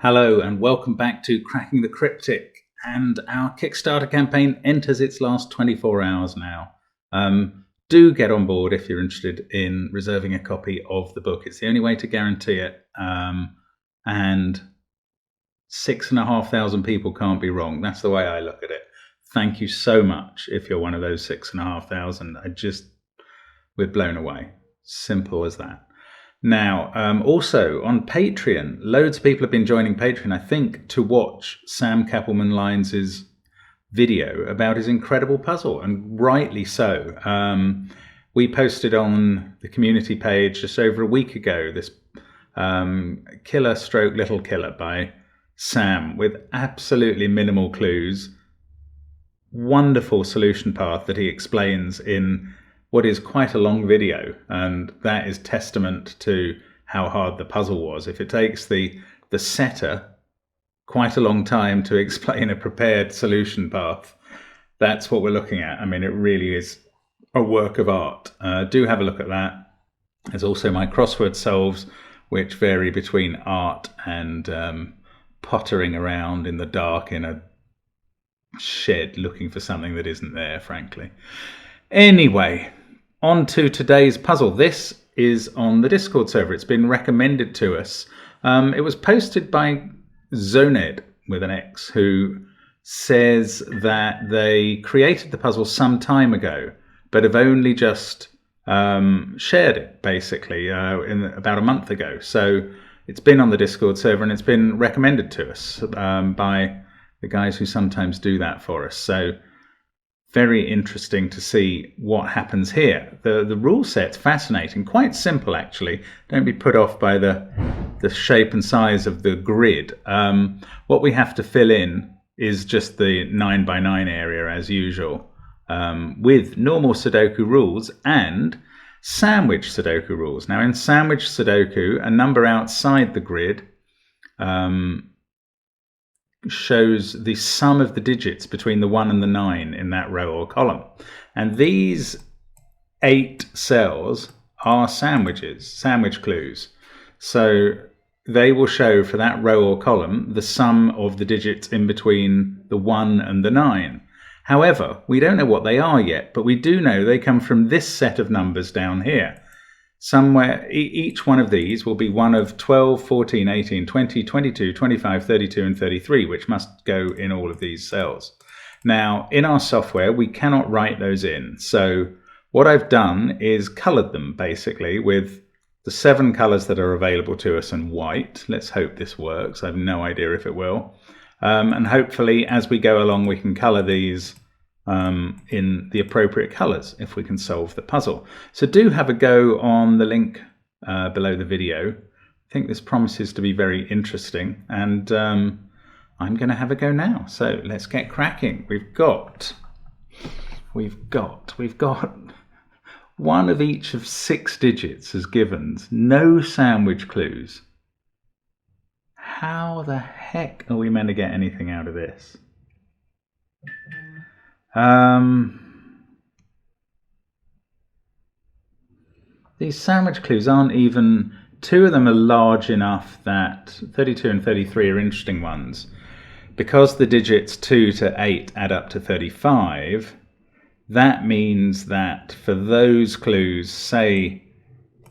Hello and welcome back to Cracking the Cryptic, and our Kickstarter campaign enters its last 24 hours now. Do get on board if you're interested in reserving a copy of the book. It's the only way to guarantee it, and 6,500 people can't be wrong. That's the way I look at it. Thank you so much if you're one of those 6,500. We're blown away. Simple as that. Now, also on Patreon, loads of people have been joining Patreon, I think, to watch Sam Kappelman-Lyons' video about his incredible puzzle, and rightly so. We posted on the community page just over a week ago this Killer Stroke Little Killer by Sam with absolutely minimal clues. Wonderful solution path that he explains in what is quite a long video, and that is testament to how hard the puzzle was. If it takes the setter quite a long time to explain a prepared solution path, that's what we're looking at. I mean, it really is a work of art. Do have a look at that. There's also my crossword solves, which vary between art and pottering around in the dark in a shed looking for something that isn't there, frankly. Anyway, on to today's puzzle. This is on the Discord server. It's been recommended to us. It was posted by Zoned with an X, who says that they created the puzzle some time ago, but have only just shared it, basically, about a month ago. So it's been on the Discord server and it's been recommended to us by the guys who sometimes do that for us. So very interesting to see what happens here. The rule set's fascinating, quite simple actually. Don't be put off by the shape and size of the grid. What we have to fill in is just the 9x9 area as usual, with normal Sudoku rules and sandwich Sudoku rules. Now in sandwich Sudoku, a number outside the grid shows the sum of the digits between the 1 and the 9 in that row or column. And these 8 cells are sandwiches, sandwich clues. So they will show for that row or column the sum of the digits in between the 1 and the 9. However, we don't know what they are yet, but we do know they come from this set of numbers down here. Somewhere, each one of these will be one of 12, 14, 18, 20, 22, 25, 32, and 33, which must go in all of these cells. Now, in our software, we cannot write those in. So what I've done is colored them, basically, with the 7 colors that are available to us and white. Let's hope this works. I have no idea if it will. And hopefully, as we go along, we can color these in the appropriate colors if we can solve the puzzle. So do have a go on the link below the video. I think this promises to be very interesting, and I'm going to have a go now. So let's get cracking. We've got one of each of 6 digits as givens. No sandwich clues. How the heck are we meant to get anything out of this? These sandwich clues aren't even, 2 of them are large enough that 32 and 33 are interesting ones. Because the digits 2 to 8 add up to 35, that means that for those clues, say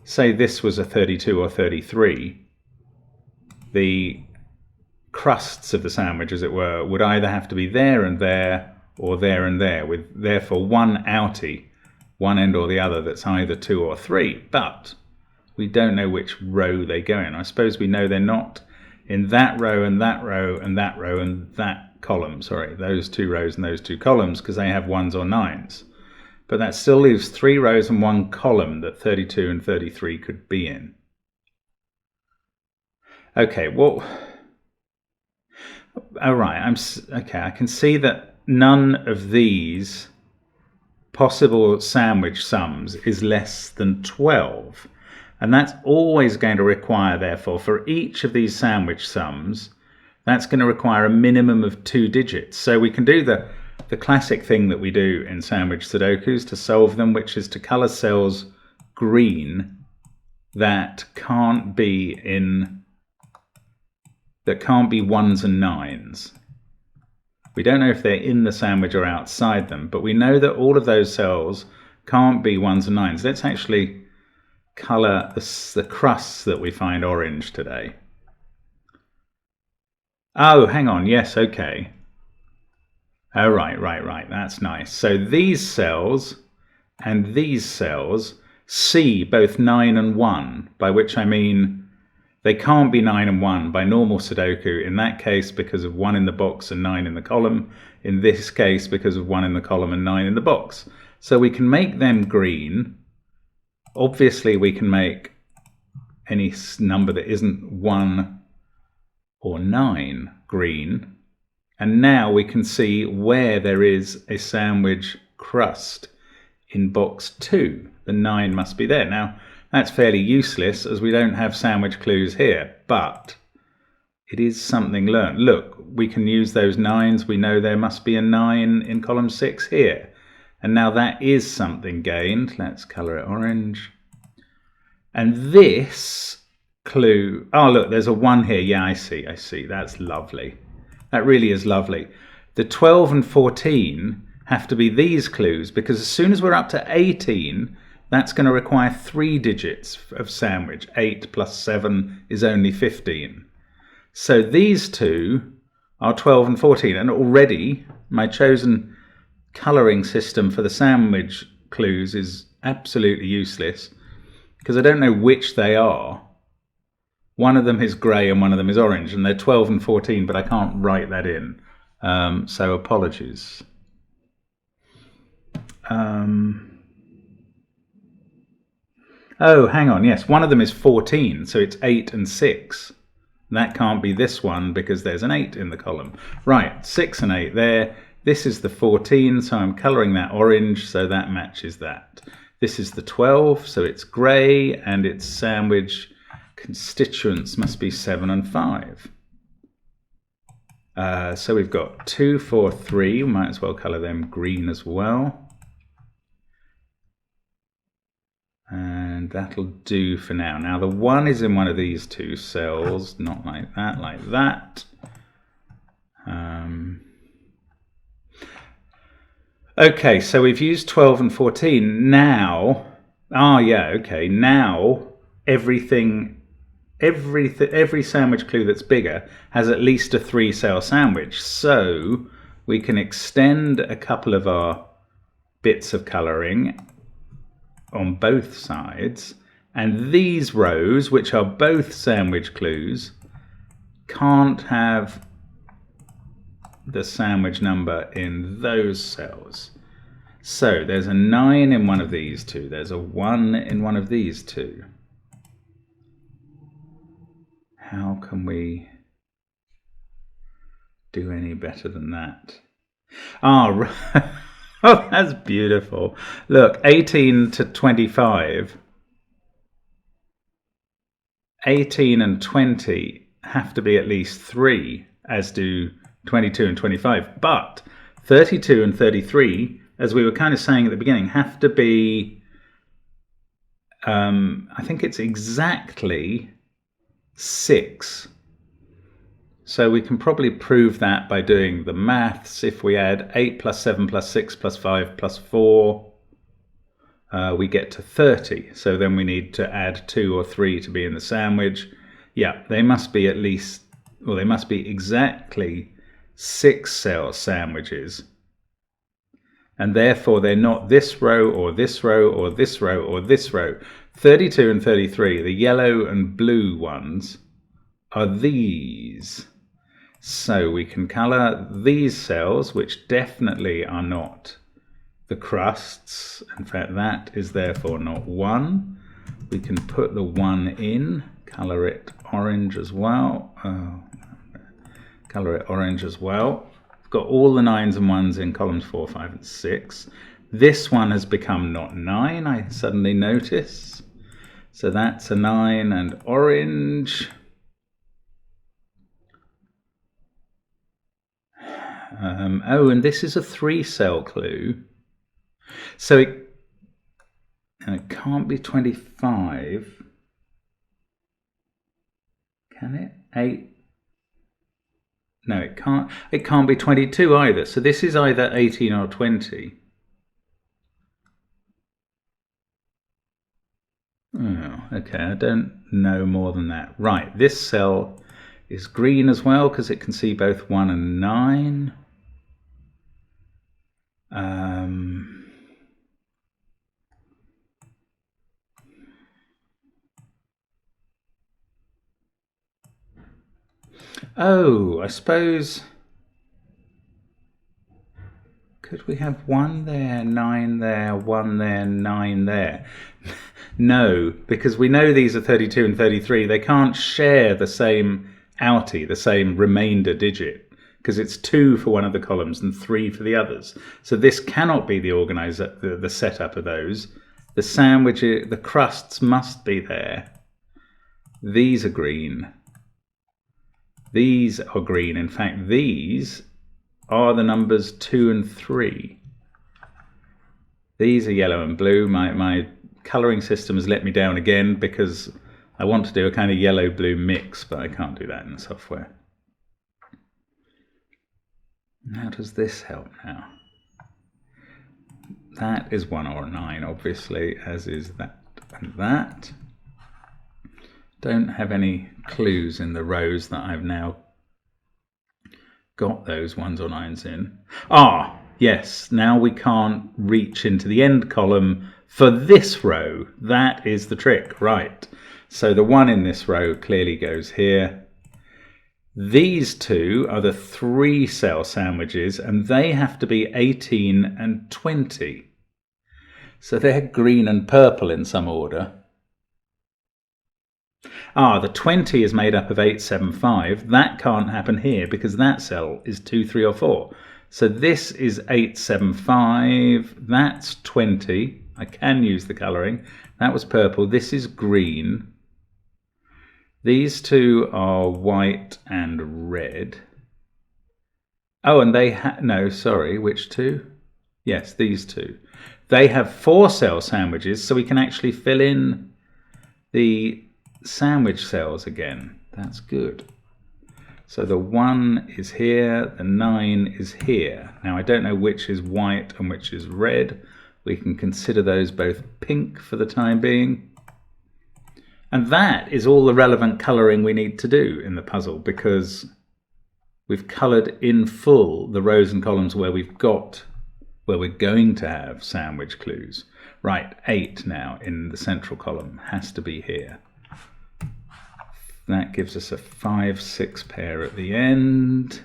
this was a 32 or 33, the crusts of the sandwich, as it were, would either have to be there and there, or there and there, with therefore one outie, one end or the other, that's either 2 or 3. But we don't know which row they go in. I suppose we know they're not in that row and that row and that row and that column. Sorry, those 2 rows and those 2 columns, because they have 1s or 9s. But that still leaves 3 rows and 1 column that 32 and 33 could be in. Okay, well, all right. Okay. I can see that none of these possible sandwich sums is less than 12. And that's always going to require, therefore, for each of these sandwich sums, that's going to require a minimum of 2 digits. So we can do the classic thing that we do in sandwich Sudokus to solve them, which is to color cells green that can't be in that can't be 1s and 9s. We don't know if they're in the sandwich or outside them, but we know that all of those cells can't be 1s and 9s. Let's actually colour the crusts that we find orange today. Oh, hang on. Yes, okay. Oh, right. That's nice. So these cells and these cells see both 9 and 1, by which I mean they can't be 9 and 1 by normal Sudoku, in that case because of 1 in the box and 9 in the column, in this case because of 1 in the column and 9 in the box. So we can make them green. Obviously we can make any number that isn't 1 or 9 green. And now we can see where there is a sandwich crust in box 2. The 9 must be there. Now, that's fairly useless as we don't have sandwich clues here, but it is something learned. Look, we can use those 9s. We know there must be a 9 in column 6 here. And now that is something gained. Let's colour it orange. And this clue, oh look, there's a 1 here. Yeah, I see. That's lovely. That really is lovely. The 12 and 14 have to be these clues, because as soon as we're up to 18, that's going to require 3 digits of sandwich. 8 plus 7 is only 15. So these two are 12 and 14. And already my chosen colouring system for the sandwich clues is absolutely useless, because I don't know which they are. One of them is grey and one of them is orange, and they're 12 and 14, but I can't write that in. So apologies. Oh, hang on. Yes, one of them is 14, so it's 8 and 6. That can't be this one because there's an 8 in the column. Right, 6 and 8 there. This is the 14, so I'm colouring that orange, so that matches that. This is the 12, so it's grey, and its sandwich constituents must be 7 and 5. So we've got 2, 4, 3. We might as well colour them green as well. And that'll do for now. Now the 1 is in one of these two cells, not like that, like that. Okay, so we've used 12 and 14. Now, now every sandwich clue that's bigger has at least a 3-cell sandwich. So we can extend a couple of our bits of colouring on both sides, and these rows, which are both sandwich clues, can't have the sandwich number in those cells. So there's a 9 in one of these two, there's a 1 in one of these two. How can we do any better than that? Oh, that's beautiful. Look, 18 to 25. 18 and 20 have to be at least 3, as do 22 and 25. But 32 and 33, as we were kind of saying at the beginning, have to be, I think it's exactly 6. So we can probably prove that by doing the maths. If we add 8 plus 7 plus 6 plus 5 plus 4, we get to 30. So then we need to add 2 or 3 to be in the sandwich. Yeah, they must be at least, well, they must be exactly 6-cell sandwiches. And therefore they're not this row or this row or this row or this row. 32 and 33, the yellow and blue ones, are these. So we can colour these cells, which definitely are not the crusts. In fact, that is therefore not 1. We can put the 1 in, colour it orange as well. Colour it orange as well. We've got all the 9s and 1s in columns 4, 5 and 6. This one has become not 9, I suddenly notice. So that's a 9 and orange. Oh, and this is a 3-cell clue. So it can't be 25. Can it? 8. No, it can't. It can't be 22 either. So this is either 18 or 20. Oh, okay, I don't know more than that. Right, this cell is green as well because it can see both 1 and 9. Oh, I suppose... Could we have 1 there, 9 there, 1 there, 9 there? No, because we know these are 32 and 33. They can't share the same outie, the same remainder digit, because it's 2 for one of the columns and 3 for the others. So this cannot be the setup of those. The sandwich, the crusts must be there. These are green. These are green. In fact, these are the numbers 2 and 3. These are yellow and blue. My colouring system has let me down again because I want to do a kind of yellow-blue mix, but I can't do that in the software. How does this help now? That is 1 or 9, obviously, as is that and that. Don't have any clues in the rows that I've now got those 1s or 9s in. Ah, yes, now we can't reach into the end column for this row. That is the trick, right. So the 1 in this row clearly goes here. These 2 are the 3 cell sandwiches, and they have to be 18 and 20. So they're green and purple in some order. Ah, the 20 is made up of 8, 7, 5. That can't happen here because that cell is 2, 3 or 4. So this is 8, 7, 5. That's 20. I can use the colouring. That was purple. This is green. These 2 are white and red. Oh, and they no, sorry, which 2? Yes, these 2. They have 4 cell sandwiches, so we can actually fill in the sandwich cells again. That's good. So the 1 is here, the 9 is here. Now I don't know which is white and which is red. We can consider those both pink for the time being. And that is all the relevant colouring we need to do in the puzzle, because we've coloured in full the rows and columns where we're going to have sandwich clues. Right, 8 now in the central column has to be here. That gives us a 5, 6 pair at the end.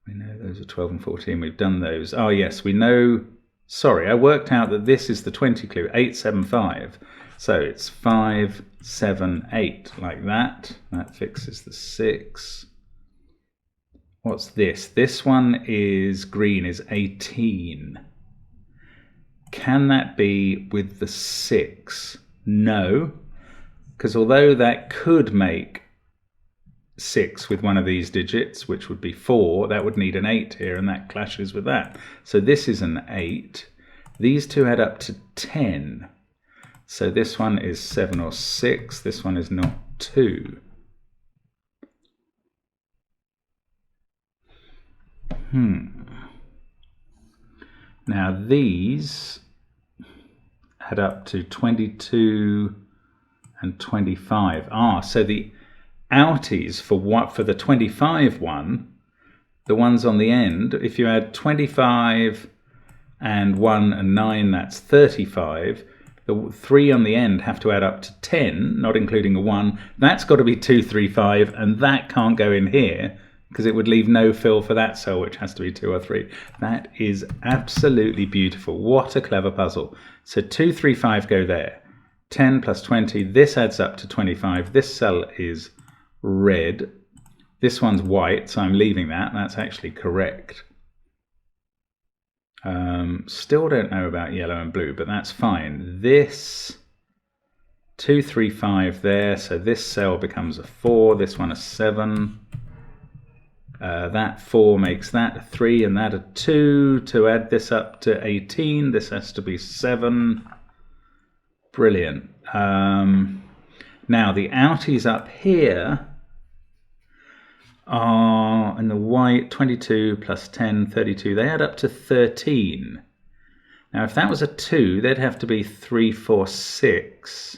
We know those are 12 and 14. We've done those. Oh, yes, we know. Sorry, I worked out that this is the 20 clue, 8, 7, 5. So it's 5, 7, 8, like that. That fixes the 6. What's this? This one is green, is 18. Can that be with the 6? No. Because although that could make 6 with one of these digits, which would be 4, that would need an 8 here, and that clashes with that. So this is an 8. These 2 add up to 10. So this one is 7 or 6. This one is not 2. Now these add up to 22 and 25. Ah, so the outies for the 25 one, the ones on the end, if you add 25 and 1 and 9, that's 35. The 3 on the end have to add up to 10, not including a 1. That's got to be 2, 3, 5, and that can't go in here because it would leave no fill for that cell, which has to be 2 or 3. That is absolutely beautiful. What a clever puzzle. So 2, 3, 5 go there. 10 plus 20, this adds up to 25. This cell is red. This one's white, so I'm leaving that. That's actually correct. Still don't know about yellow and blue, but that's fine. This 2, 3, 5 there, so this cell becomes a 4, this one a 7. That 4 makes that a 3 and that a 2. To add this up to 18, this has to be 7. Brilliant. Now the outies up here And the white, 22 plus 10, 32, they add up to 13. Now, if that was a 2, they'd have to be 3, 4, 6,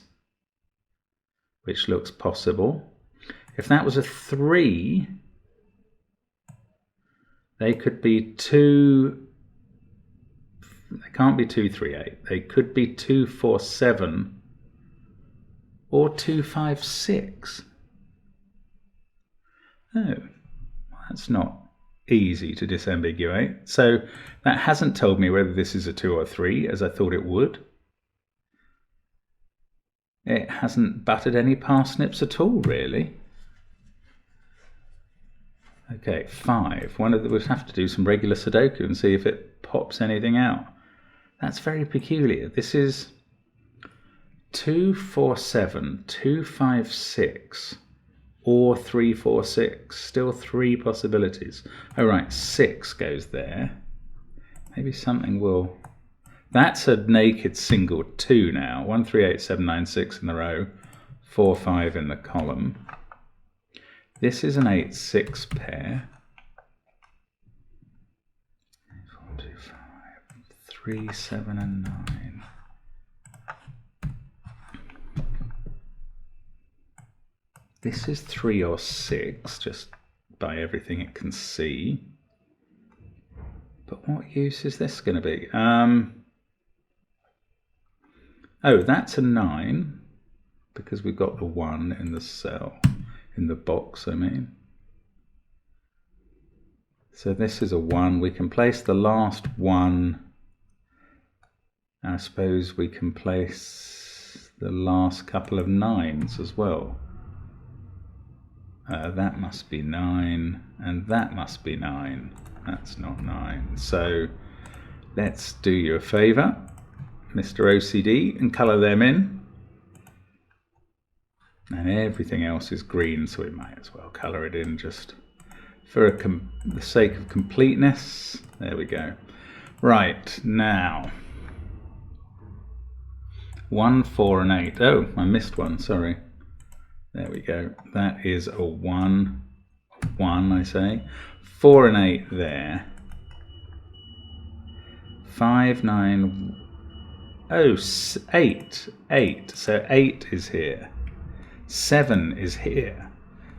which looks possible. If that was a 3, they could be 2, they can't be 2, 3, 8. They could be 2, 4, 7 or 2, 5, 6. Oh, that's not easy to disambiguate. So that hasn't told me whether this is a 2 or 3, as I thought it would. It hasn't buttered any parsnips at all, really. Okay, 5. We'll have to do some regular Sudoku and see if it pops anything out. That's very peculiar. This is 2, 4, 7, 2, 5, 6, or 3, 4, 6. Still 3 possibilities. Oh, right, 6 goes there. Maybe something will... That's a naked single 2 now. 1, 3, 8, 7, 9, 6 in the row. 4, 5 in the column. This is an 8, 6 pair. 4, 2, 5, 3, 7, and 9. This is 3 or 6, just by everything it can see. But what use is this going to be? Oh, that's a 9, because we've got the 1 in the cell, in the box, I mean. So this is a 1. We can place the last 1. I suppose we can place the last couple of 9s as well. That must be 9, and that must be 9. That's not 9. So let's do you a favour, Mr. OCD, and colour them in. And everything else is green, so we might as well colour it in just for the sake of completeness. There we go. Right, now 1, 4, and 8. Oh, I missed one, sorry. There we go. That is a 1, I say. 4 and 8 there. 5, 9, oh, 8. 8. So 8 is here. 7 is here.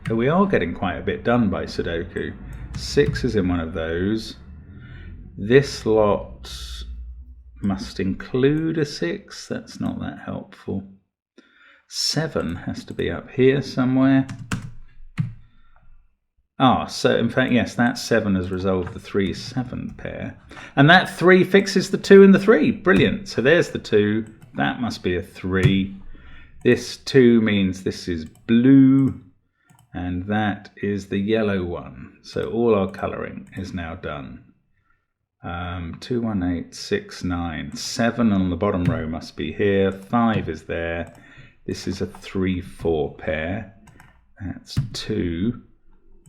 So we are getting quite a bit done by Sudoku. 6 is in one of those. This lot must include a 6. That's not that helpful. 7 has to be up here somewhere. So in fact, yes, that 7 has resolved the 3, 7 pair. And that 3 fixes the 2 and the 3. Brilliant. So there's the 2. That must be a 3. This 2 means this is blue. And that is the yellow one. So all our colouring is now done. 2, 1, 8, 6, 9. 7 on the bottom row must be here. 5 is there. This is a 3, 4 pair. That's 2.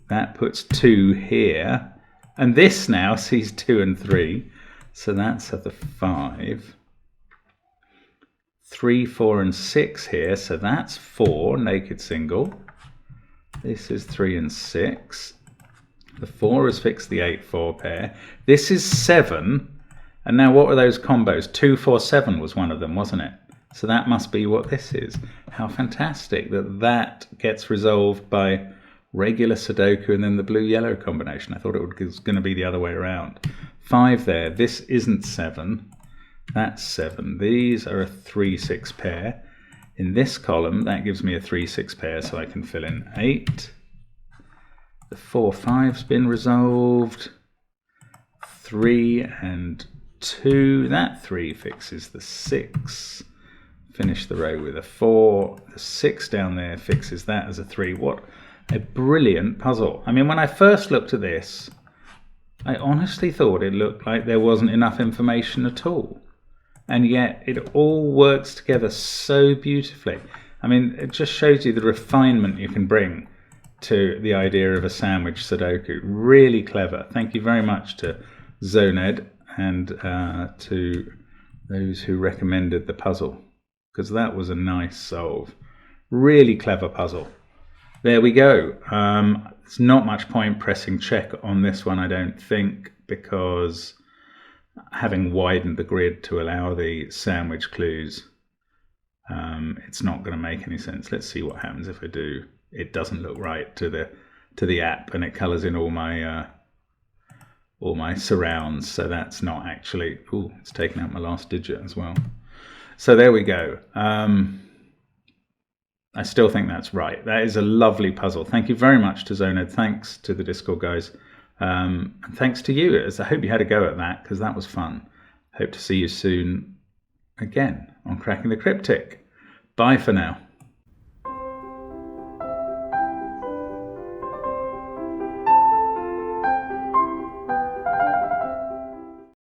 That puts 2 here. And this now sees 2 and 3. So that's at the 5. 3, 4, and 6 here. So that's 4, naked single. This is 3 and 6. The 4 has fixed the 8, 4 pair. This is 7. And now what were those combos? 2, 4, 7 was one of them, wasn't it? So that must be what this is. How fantastic that that gets resolved by regular Sudoku and then the blue-yellow combination. I thought it was going to be the other way around. 5 there. This isn't 7. That's 7. These are a 3, 6 pair. In this column, that gives me a 3, 6 pair, so I can fill in 8. The 4, 5's been resolved. 3 and 2. That 3 fixes the 6. Finish the row with a 4. The 6 down there fixes that as a 3. What a brilliant puzzle. I mean, when I first looked at this, I honestly thought it looked like there wasn't enough information at all. And yet it all works together so beautifully. I mean, it just shows you the refinement you can bring to the idea of a sandwich Sudoku. Really clever. Thank you very much to Zoned and to those who recommended the puzzle, because that was a nice solve. Really clever puzzle. There we go. There's not much point pressing check on this one, I don't think, because having widened the grid to allow the sandwich clues, it's not going to make any sense. Let's see what happens if I do. It doesn't look right to the app, and it colors in all my surrounds. So that's not actually. Oh, it's taken out my last digit as well. So there we go. I still think that's right. That is a lovely puzzle. Thank you very much to Zoned. Thanks to the Discord guys. And thanks to you. I hope you had a go at that, because that was fun. Hope to see you soon again on Cracking the Cryptic. Bye for now.